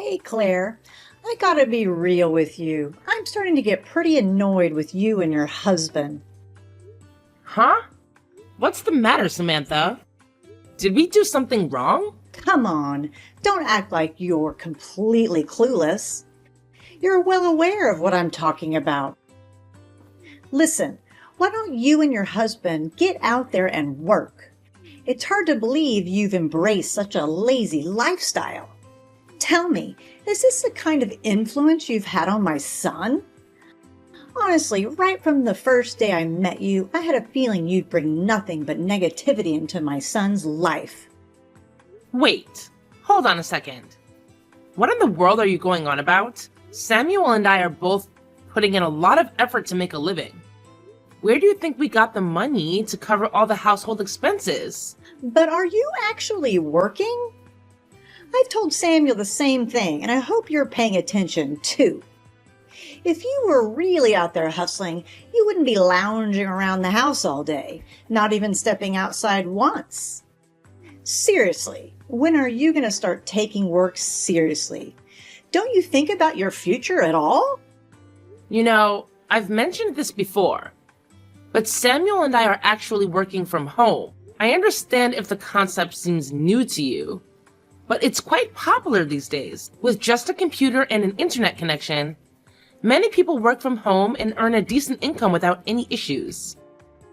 Hey, Claire, I gotta be real with you. I'm starting to get pretty annoyed with you and your husband. Huh? What's the matter, Samantha? Did we do something wrong? Come on, don't act like you're completely clueless. You're well aware of what I'm talking about. Listen, why don't you and your husband get out there and work? It's hard to believe you've embraced such a lazy lifestyle. Tell me, is this the kind of influence you've had on my son? Honestly, right from the first day I met you, I had a feeling you'd bring nothing but negativity into my son's life. Wait, hold on a second. What in the world are you going on about? Samuel and I are both putting in a lot of effort to make a living. Where do you think we got the money to cover all the household expenses? But are you actually working? I've told Samuel the same thing, and I hope you're paying attention too. If you were really out there hustling, you wouldn't be lounging around the house all day, not even stepping outside once. Seriously, when are you going to start taking work seriously? Don't you think about your future at all? You know, I've mentioned this before, but Samuel and I are actually working from home. I understand if the concept seems new to you, but it's quite popular these days. With just a computer and an internet connection, many people work from home and earn a decent income without any issues.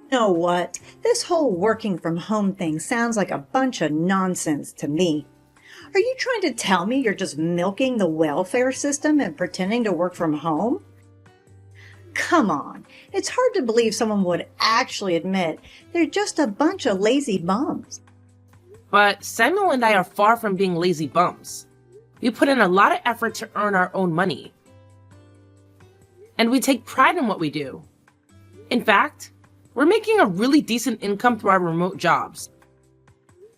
You know what? This whole working from home thing sounds like a bunch of nonsense to me. Are you trying to tell me you're just milking the welfare system and pretending to work from home? Come on, it's hard to believe someone would actually admit they're just a bunch of lazy bums. But Samuel and I are far from being lazy bums. We put in a lot of effort to earn our own money. And we take pride in what we do. In fact, we're making a really decent income through our remote jobs.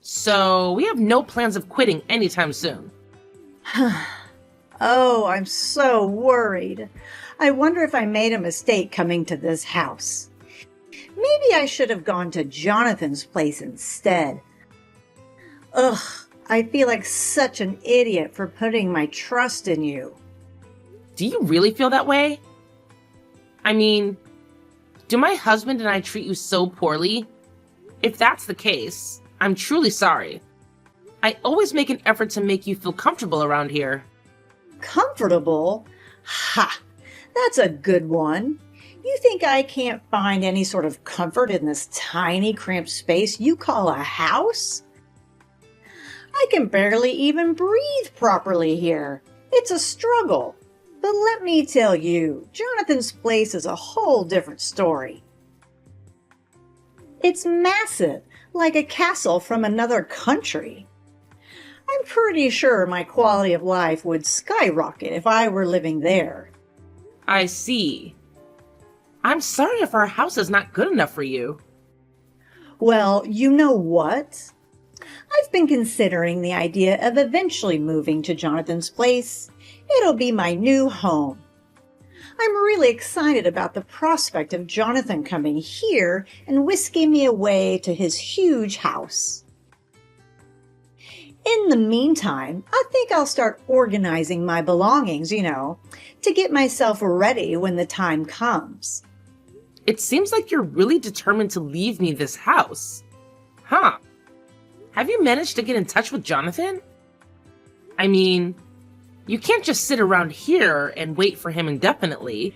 So we have no plans of quitting anytime soon. Oh, I'm so worried. I wonder if I made a mistake coming to this house. Maybe I should have gone to Jonathan's place instead. Ugh, I feel like such an idiot for putting my trust in you. Do you really feel that way? I mean, do my husband and I treat you so poorly? If that's the case, I'm truly sorry. I always make an effort to make you feel comfortable around here. Comfortable? Ha! That's a good one. You think I can't find any sort of comfort in this tiny, cramped space you call a house? I can barely even breathe properly here. It's a struggle. But let me tell you, Jonathan's place is a whole different story. It's massive, like a castle from another country. I'm pretty sure my quality of life would skyrocket if I were living there. I see. I'm sorry if our house is not good enough for you. Well, you know what? I've been considering the idea of eventually moving to Jonathan's place. It'll be my new home. I'm really excited about the prospect of Jonathan coming here and whisking me away to his huge house. In the meantime, I think I'll start organizing my belongings, to get myself ready when the time comes. It seems like you're really determined to leave me this house. Huh? Have you managed to get in touch with Jonathan? I mean, you can't just sit around here and wait for him indefinitely.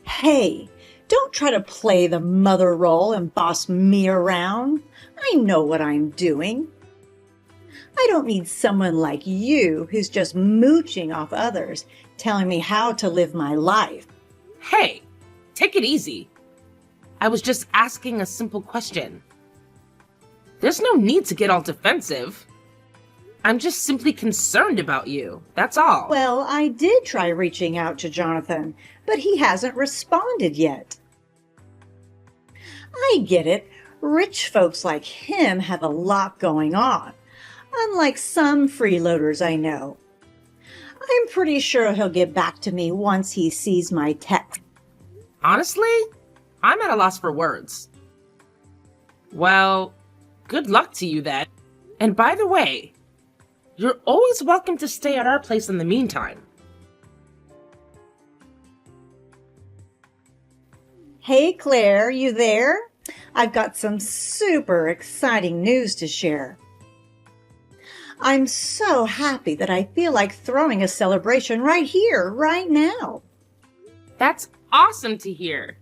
Hey, don't try to play the mother role and boss me around. I know what I'm doing. I don't need someone like you who's just mooching off others, telling me how to live my life. Hey, take it easy. I was just asking a simple question. There's no need to get all defensive. I'm just simply concerned about you, that's all. Well, I did try reaching out to Jonathan, but he hasn't responded yet. I get it. Rich folks like him have a lot going on, unlike some freeloaders I know. I'm pretty sure he'll get back to me once he sees my text. Honestly, I'm at a loss for words. Well, good luck to you then. And by the way, You're always welcome to stay at our place in the meantime. Hey, Claire, you there? I've got some super exciting news to share. I'm so happy that I feel like throwing a celebration right here, right now. That's awesome to hear.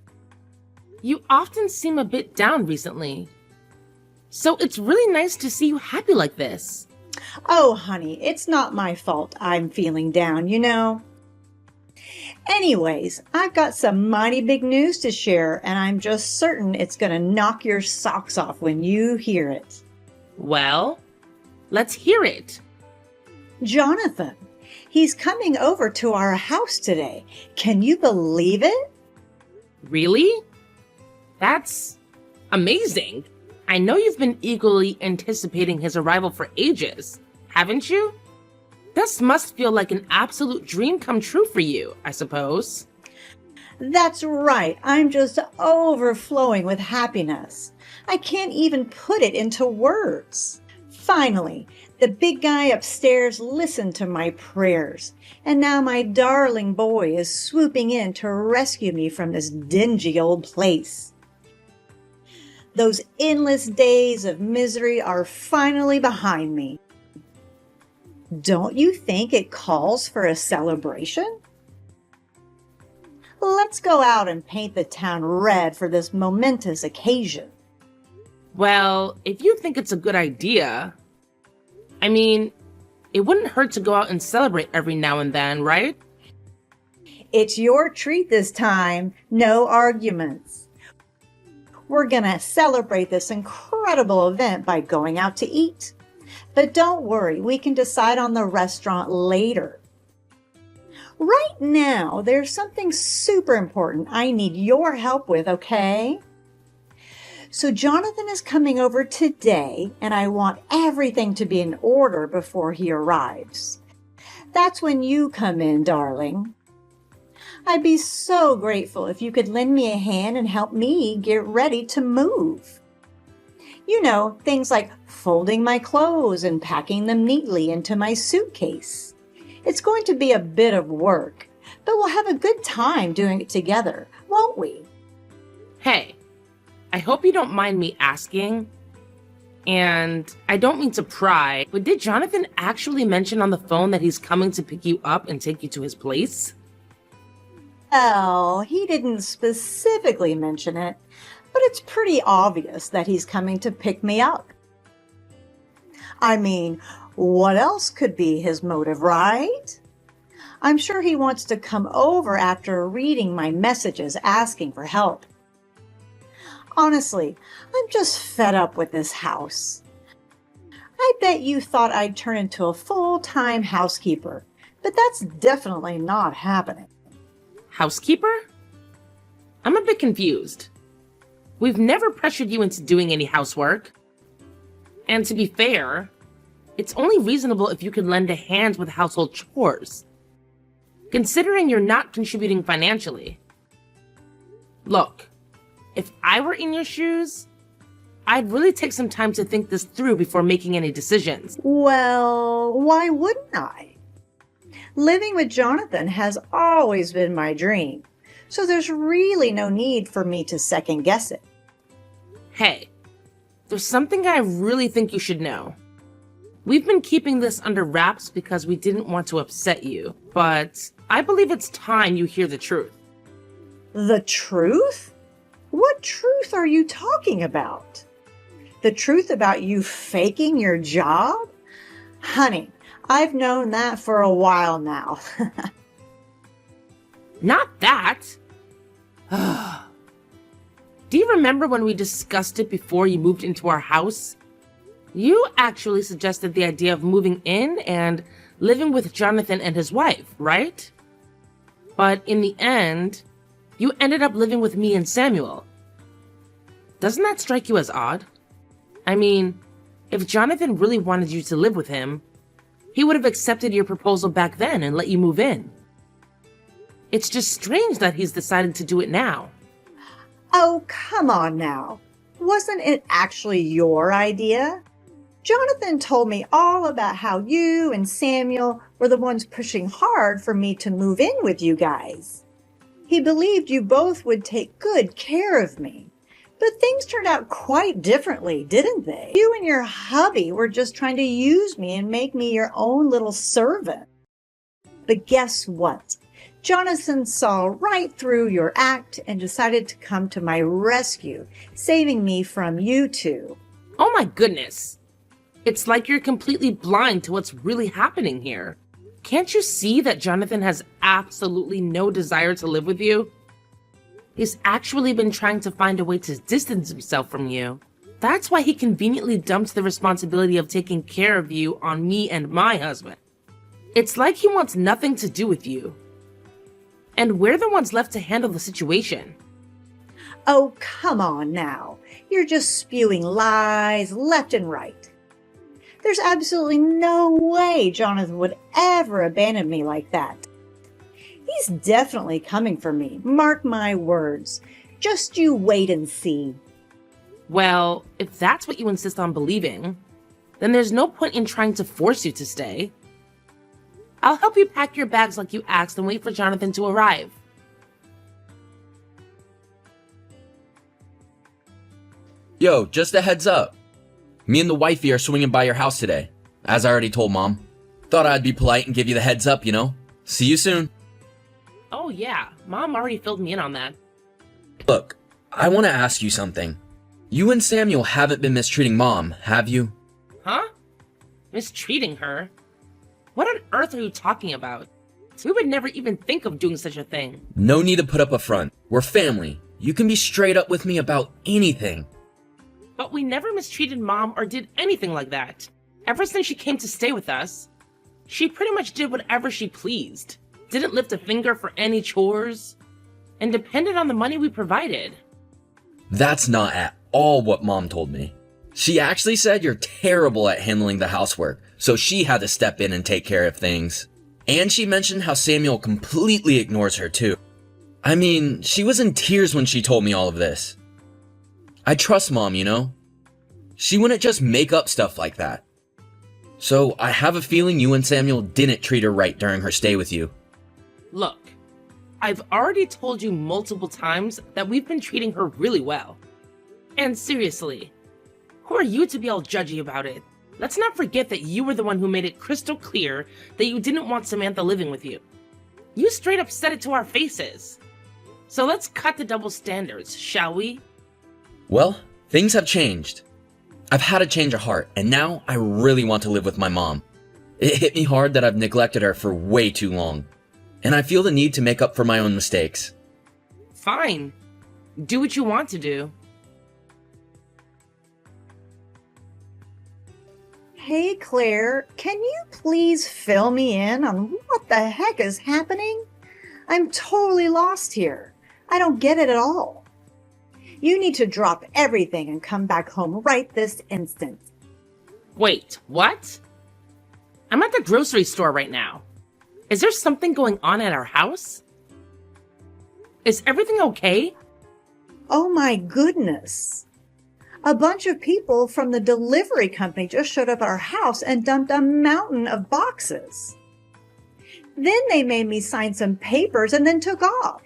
You often seem a bit down recently. So it's really nice to see you happy like this. Oh, honey, it's not my fault I'm feeling down, you know. Anyways, I've got some mighty big news to share, and I'm just certain it's going to knock your socks off when you hear it. Well, let's hear it. Jonathan, he's coming over to our house today. Can you believe it? Really? That's amazing. I know you've been eagerly anticipating his arrival for ages, haven't you? This must feel like an absolute dream come true for you, I suppose. That's right. I'm just overflowing with happiness. I can't even put it into words. Finally, the big guy upstairs listened to my prayers, and now my darling boy is swooping in to rescue me from this dingy old place. Those endless days of misery are finally behind me. Don't you think it calls for a celebration? Let's go out and paint the town red for this momentous occasion. Well, if you think it's a good idea, I mean, it wouldn't hurt to go out and celebrate every now and then, right? It's your treat this time, no arguments. We're gonna celebrate this incredible event by going out to eat. But don't worry, we can decide on the restaurant later. Right now, there's something super important I need your help with, okay? So Jonathan is coming over today, and I want everything to be in order before he arrives. That's when you come in, darling. I'd be so grateful if you could lend me a hand and help me get ready to move. You know, things like folding my clothes and packing them neatly into my suitcase. It's going to be a bit of work, but we'll have a good time doing it together, won't we? Hey, I hope you don't mind me asking, and I don't mean to pry, but did Jonathan actually mention on the phone that he's coming to pick you up and take you to his place? Well, he didn't specifically mention it, but it's pretty obvious that he's coming to pick me up. I mean, what else could be his motive, right? I'm sure he wants to come over after reading my messages asking for help. Honestly, I'm just fed up with this house. I bet you thought I'd turn into a full-time housekeeper, but that's definitely not happening. Housekeeper? I'm a bit confused. We've never pressured you into doing any housework. And to be fair, it's only reasonable if you could lend a hand with household chores, considering you're not contributing financially. Look, if I were in your shoes, I'd really take some time to think this through before making any decisions. Well, why wouldn't I? Living with Jonathan has always been my dream, so there's really no need for me to second guess it. Hey, there's something I really think you should know. We've been keeping this under wraps because we didn't want to upset you, but I believe it's time you hear the truth. The truth? What truth are you talking about? The truth about you faking your job? Honey, I've known that for a while now. Not that! Do you remember when we discussed it before you moved into our house? You actually suggested the idea of moving in and living with Jonathan and his wife, right? But in the end, you ended up living with me and Samuel. Doesn't that strike you as odd? I mean, if Jonathan really wanted you to live with him, he would have accepted your proposal back then and let you move in. It's just strange that he's decided to do it now. Oh, come on now. Wasn't it actually your idea? Jonathan told me all about how you and Samuel were the ones pushing hard for me to move in with you guys. He believed you both would take good care of me. But things turned out quite differently, didn't they? You and your hubby were just trying to use me and make me your own little servant. But guess what? Jonathan saw right through your act and decided to come to my rescue, saving me from you two. Oh my goodness. It's like you're completely blind to what's really happening here. Can't you see that Jonathan has absolutely no desire to live with you? He's actually been trying to find a way to distance himself from you. That's why he conveniently dumped the responsibility of taking care of you on me and my husband. It's like he wants nothing to do with you. And we're the ones left to handle the situation. Oh, come on now. You're just spewing lies left and right. There's absolutely no way Jonathan would ever abandon me like that. He's definitely coming for me. Mark my words. Just you wait and see. Well, if that's what you insist on believing, then there's no point in trying to force you to stay. I'll help you pack your bags like you asked and wait for Jonathan to arrive. Yo, just a heads up. Me and the wifey are swinging by your house today, as I already told Mom. Thought I'd be polite and give you the heads up, you know? See you soon. Oh yeah, Mom already filled me in on that. Look, I want to ask you something. You and Samuel haven't been mistreating Mom, have you? Huh? Mistreating her? What on earth are you talking about? We would never even think of doing such a thing. No need to put up a front. We're family. You can be straight up with me about anything. But we never mistreated Mom or did anything like that. Ever since she came to stay with us, she pretty much did whatever she pleased. Didn't lift a finger for any chores, and depended on the money we provided. That's not at all what Mom told me. She actually said you're terrible at handling the housework, so she had to step in and take care of things. And she mentioned how Samuel completely ignores her too. I mean, she was in tears when she told me all of this. I trust Mom, you know? She wouldn't just make up stuff like that. So I have a feeling you and Samuel didn't treat her right during her stay with you. Look, I've already told you multiple times that we've been treating her really well. And seriously, who are you to be all judgy about it? Let's not forget that you were the one who made it crystal clear that you didn't want Samantha living with you. You straight up said it to our faces. So let's cut the double standards, shall we? Well, things have changed. I've had a change of heart, and now I really want to live with my mom. It hit me hard that I've neglected her for way too long. And I feel the need to make up for my own mistakes. Fine. Do what you want to do. Hey, Claire, can you please fill me in on what the heck is happening? I'm totally lost here. I don't get it at all. You need to drop everything and come back home right this instant. Wait, what? I'm at the grocery store right now. Is there something going on at our house? Is everything okay? Oh my goodness. A bunch of people from the delivery company just showed up at our house and dumped a mountain of boxes. Then they made me sign some papers and then took off.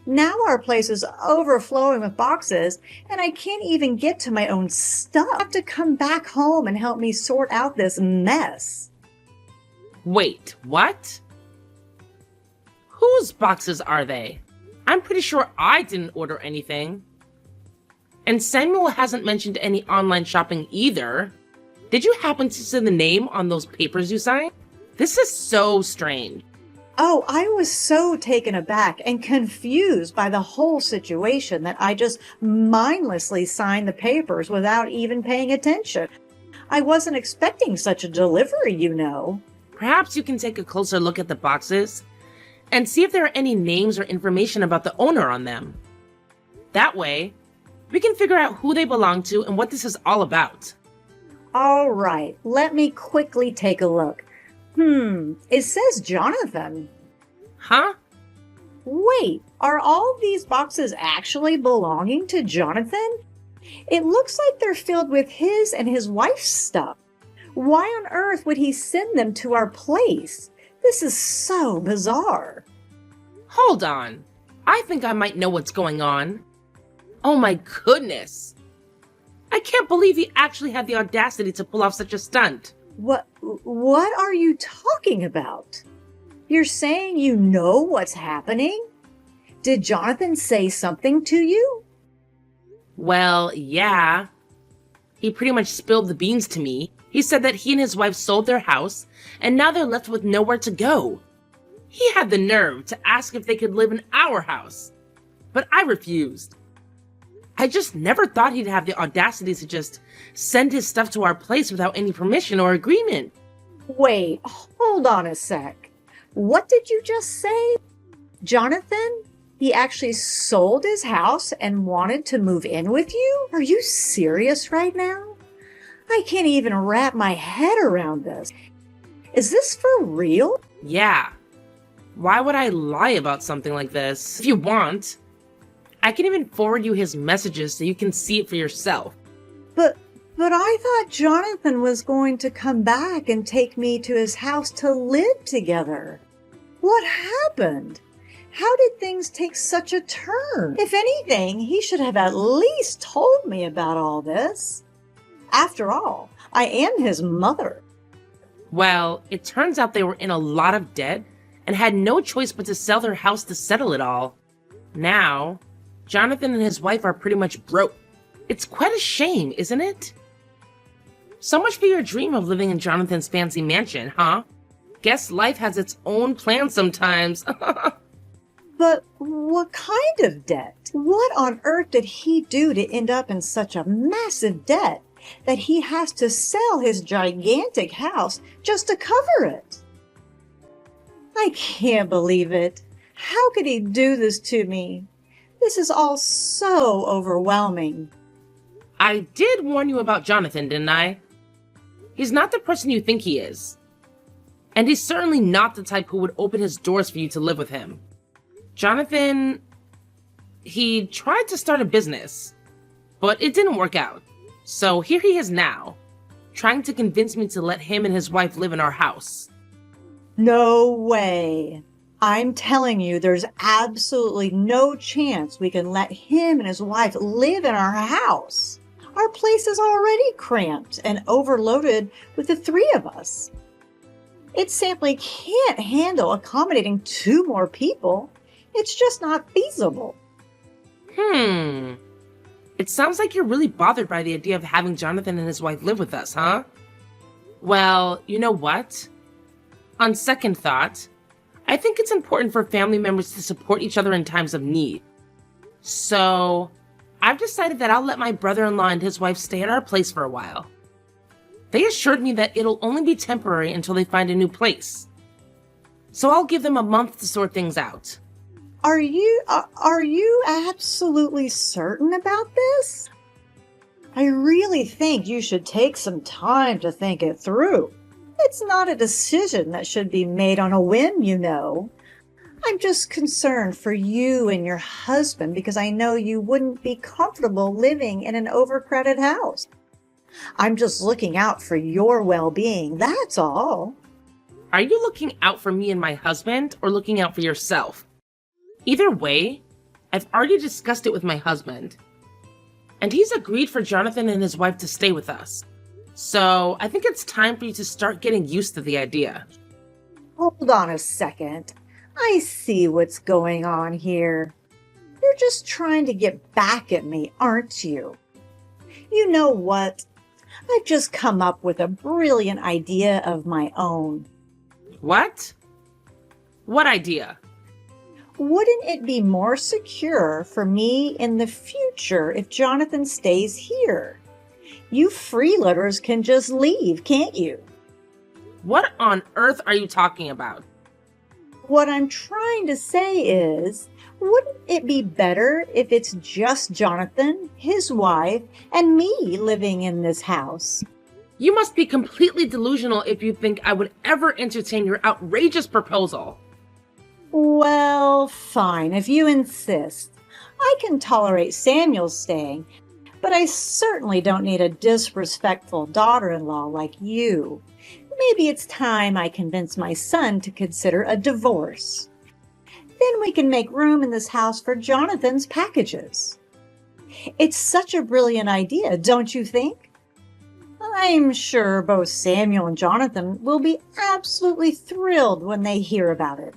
Now our place is overflowing with boxes and I can't even get to my own stuff. I have to come back home and help me sort out this mess. Wait, what? Whose boxes are they? I'm pretty sure I didn't order anything. And Samuel hasn't mentioned any online shopping either. Did you happen to see the name on those papers you signed? This is so strange. Oh, I was so taken aback and confused by the whole situation that I just mindlessly signed the papers without even paying attention. I wasn't expecting such a delivery, you know. Perhaps you can take a closer look at the boxes and see if there are any names or information about the owner on them. That way, we can figure out who they belong to and what this is all about. All right, let me quickly take a look. It says Jonathan. Huh? Wait, are all these boxes actually belonging to Jonathan? It looks like they're filled with his and his wife's stuff. Why on earth would he send them to our place? This is so bizarre. Hold on. I think I might know what's going on. Oh my goodness. I can't believe he actually had the audacity to pull off such a stunt. What are you talking about? You're saying you know what's happening? Did Jonathan say something to you? Well, yeah. He pretty much spilled the beans to me. He said that he and his wife sold their house, and now they're left with nowhere to go. He had the nerve to ask if they could live in our house, but I refused. I just never thought he'd have the audacity to just send his stuff to our place without any permission or agreement. Wait, hold on a sec. What did you just say? Jonathan? He actually sold his house and wanted to move in with you? Are you serious right now? I can't even wrap my head around this. Is this for real? Yeah. Why would I lie about something like this? If you want, I can even forward you his messages so you can see it for yourself. But I thought Jonathan was going to come back and take me to his house to live together. What happened? How did things take such a turn? If anything, he should have at least told me about all this. After all, I am his mother. Well, it turns out they were in a lot of debt and had no choice but to sell their house to settle it all. Now, Jonathan and his wife are pretty much broke. It's quite a shame, isn't it? So much for your dream of living in Jonathan's fancy mansion, huh? Guess life has its own plans sometimes. But what kind of debt? What on earth did he do to end up in such a massive debt that he has to sell his gigantic house just to cover it? I can't believe it. How could he do this to me? This is all so overwhelming. I did warn you about Jonathan, didn't I? He's not the person you think he is. And he's certainly not the type who would open his doors for you to live with him. Jonathan, he tried to start a business, but it didn't work out. So here he is now, trying to convince me to let him and his wife live in our house. No way. I'm telling you, there's absolutely no chance we can let him and his wife live in our house. Our place is already cramped and overloaded with the three of us. It simply can't handle accommodating 2 more people. It's just not feasible. It sounds like you're really bothered by the idea of having Jonathan and his wife live with us, huh? Well, you know what? On second thought, I think it's important for family members to support each other in times of need. So, I've decided that I'll let my brother-in-law and his wife stay at our place for a while. They assured me that it'll only be temporary until they find a new place. So I'll give them a month to sort things out. Are you absolutely certain about this? I really think you should take some time to think it through. It's not a decision that should be made on a whim, you know. I'm just concerned for you and your husband because I know you wouldn't be comfortable living in an overcrowded house. I'm just looking out for your well-being, that's all. Are you looking out for me and my husband, or looking out for yourself? Either way, I've already discussed it with my husband. And he's agreed for Jonathan and his wife to stay with us. So I think it's time for you to start getting used to the idea. Hold on a second. I see what's going on here. You're just trying to get back at me, aren't you? You know what? I've just come up with a brilliant idea of my own. What? What idea? Wouldn't it be more secure for me in the future if Jonathan stays here? You freeloaders can just leave, can't you? What on earth are you talking about? What I'm trying to say is, wouldn't it be better if it's just Jonathan, his wife, and me living in this house? You must be completely delusional if you think I would ever entertain your outrageous proposal. Well, fine, if you insist. I can tolerate Samuel staying, But I certainly don't need a disrespectful daughter-in-law like you. Maybe it's time I convince my son to consider a divorce. Then we can make room in this house for Jonathan's packages. It's such a brilliant idea, don't you think? I'm sure both Samuel and Jonathan will be absolutely thrilled when they hear about it.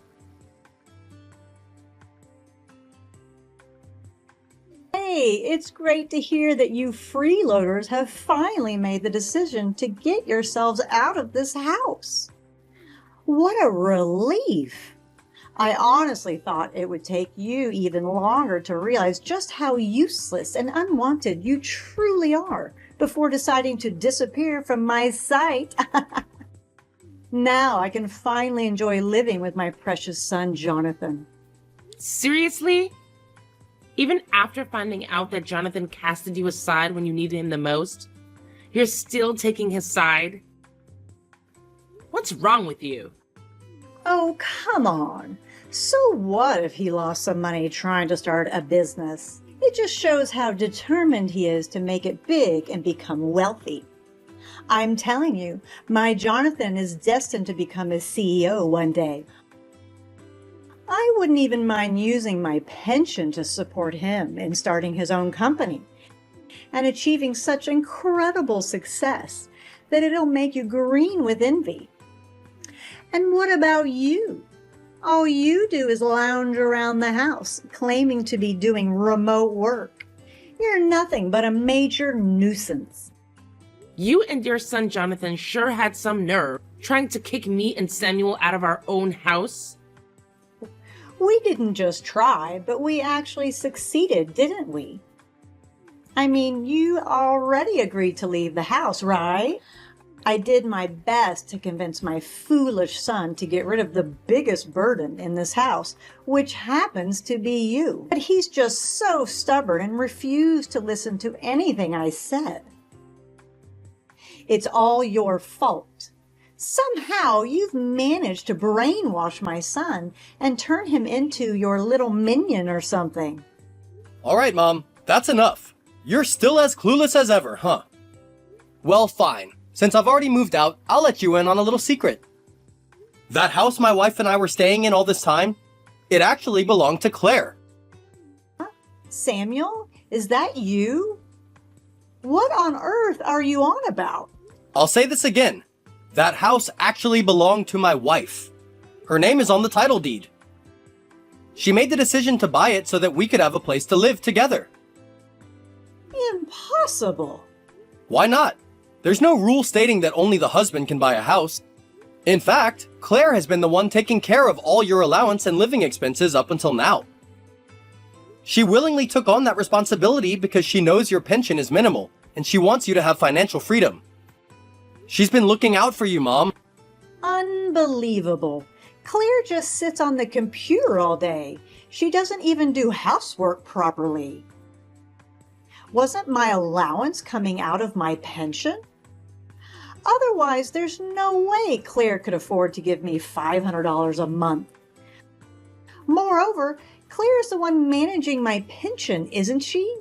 Hey, it's great to hear that you freeloaders have finally made the decision to get yourselves out of this house. What a relief! I honestly thought it would take you even longer to realize just how useless and unwanted you truly are before deciding to disappear from my sight. Now I can finally enjoy living with my precious son, Jonathan. Seriously? Even after finding out that Jonathan casted you aside when you needed him the most, you're still taking his side? What's wrong with you? Oh, come on. So what if he lost some money trying to start a business? It just shows how determined he is to make it big and become wealthy. I'm telling you, my Jonathan is destined to become a CEO one day. I wouldn't even mind using my pension to support him in starting his own company and achieving such incredible success that it'll make you green with envy. And what about you? All you do is lounge around the house, claiming to be doing remote work. You're nothing but a major nuisance. You and your son Jonathan sure had some nerve trying to kick me and Samuel out of our own house. We didn't just try, but we actually succeeded, didn't we? I mean, you already agreed to leave the house, right? I did my best to convince my foolish son to get rid of the biggest burden in this house, which happens to be you. But he's just so stubborn and refused to listen to anything I said. It's all your fault. Somehow you've managed to brainwash my son and turn him into your little minion or something. All right, Mom, that's enough. You're still as clueless as ever, huh? Well, fine. Since I've already moved out, I'll let you in on a little secret. That house my wife and I were staying in all this time, it actually belonged to Claire. Samuel, is that you? What on earth are you on about? I'll say this again. That house actually belonged to my wife. Her name is on the title deed. She made the decision to buy it so that we could have a place to live together. Impossible. Why not? There's no rule stating that only the husband can buy a house. In fact, Claire has been the one taking care of all your allowance and living expenses up until now. She willingly took on that responsibility because she knows your pension is minimal and she wants you to have financial freedom. She's been looking out for you, Mom. Unbelievable. Claire just sits on the computer all day. She doesn't even do housework properly. Wasn't my allowance coming out of my pension? Otherwise, there's no way Claire could afford to give me $500 a month. Moreover, Claire is the one managing my pension, isn't she?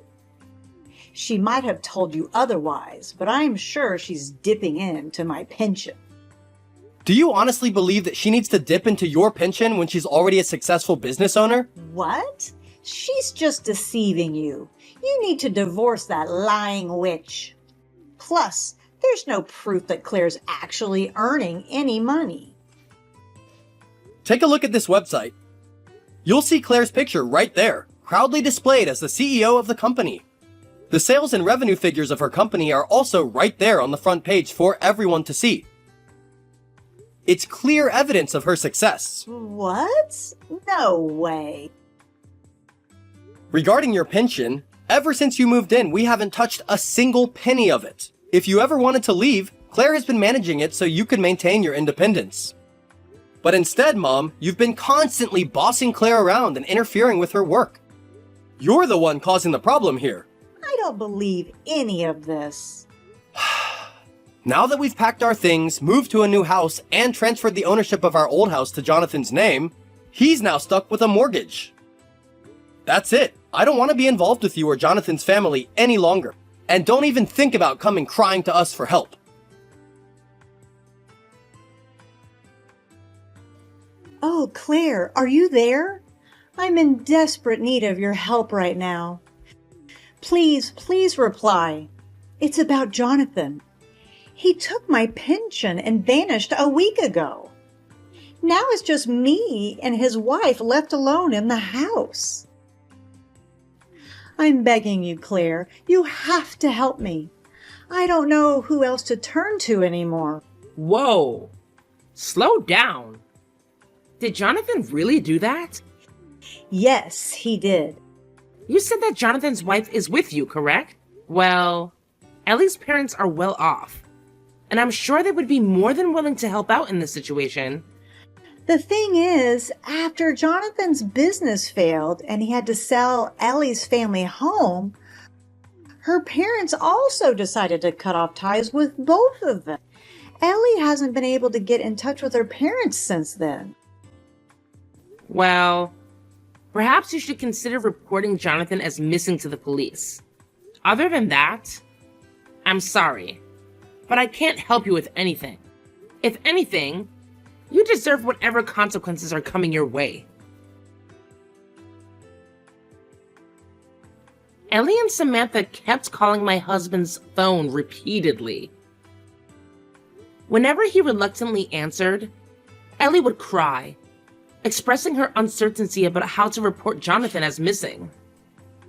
She might have told you otherwise, but I'm sure she's dipping into my pension. Do you honestly believe that she needs to dip into your pension when she's already a successful business owner? What? She's just deceiving you. You need to divorce that lying witch. Plus, there's no proof that Claire's actually earning any money. Take a look at this website. You'll see Claire's picture right there, proudly displayed as the CEO of the company. The sales and revenue figures of her company are also right there on the front page for everyone to see. It's clear evidence of her success. What? No way. Regarding your pension, ever since you moved in, we haven't touched a single penny of it. If you ever wanted to leave, Claire has been managing it so you could maintain your independence. But instead, Mom, you've been constantly bossing Claire around and interfering with her work. You're the one causing the problem here. I don't believe any of this. Now that we've packed our things, moved to a new house, and transferred the ownership of our old house to Jonathan's name, he's now stuck with a mortgage. That's it. I don't want to be involved with you or Jonathan's family any longer. And don't even think about coming crying to us for help. Oh, Claire, are you there? I'm in desperate need of your help right now. Please, please reply. It's about Jonathan. He took my pension and vanished a week ago. Now it's just me and his wife left alone in the house. I'm begging you, Claire, you have to help me. I don't know who else to turn to anymore. Whoa. Slow down. Did Jonathan really do that? Yes, he did. You said that Jonathan's wife is with you, correct? Well, Ellie's parents are well off, and I'm sure they would be more than willing to help out in this situation. The thing is, after Jonathan's business failed and he had to sell Ellie's family home, her parents also decided to cut off ties with both of them. Ellie hasn't been able to get in touch with her parents since then. Well, perhaps you should consider reporting Jonathan as missing to the police. Other than that, I'm sorry, but I can't help you with anything. If anything, you deserve whatever consequences are coming your way. Ellie and Samantha kept calling my husband's phone repeatedly. Whenever he reluctantly answered, Ellie would cry, expressing her uncertainty about how to report Jonathan as missing.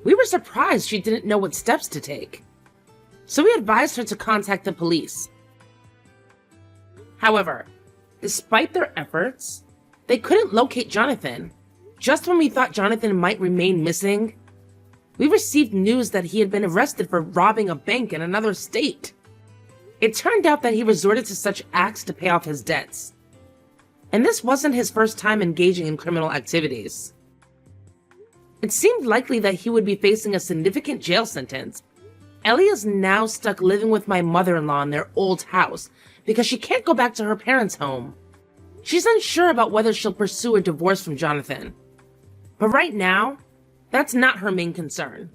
We were surprised she didn't know what steps to take, so we advised her to contact the police. However, despite their efforts, they couldn't locate Jonathan. Just when we thought Jonathan might remain missing, we received news that he had been arrested for robbing a bank in another state. It turned out that he resorted to such acts to pay off his debts. And this wasn't his first time engaging in criminal activities. It seemed likely that he would be facing a significant jail sentence. Ellie is now stuck living with my mother-in-law in their old house because she can't go back to her parents' home. She's unsure about whether she'll pursue a divorce from Jonathan. But right now, that's not her main concern.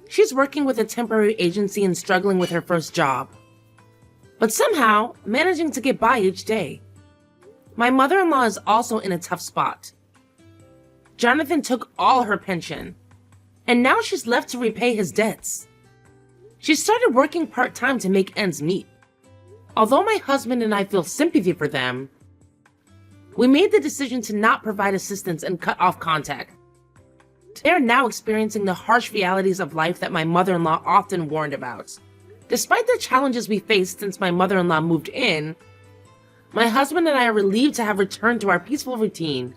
She's working with a temporary agency and struggling with her first job, but somehow managing to get by each day. My mother-in-law is also in a tough spot. Jonathan took all her pension, and now she's left to repay his debts. She started working part-time to make ends meet. Although my husband and I feel sympathy for them, we made the decision to not provide assistance and cut off contact. They are now experiencing the harsh realities of life that my mother-in-law often warned about. Despite the challenges we faced since my mother-in-law moved in, my husband and I are relieved to have returned to our peaceful routine.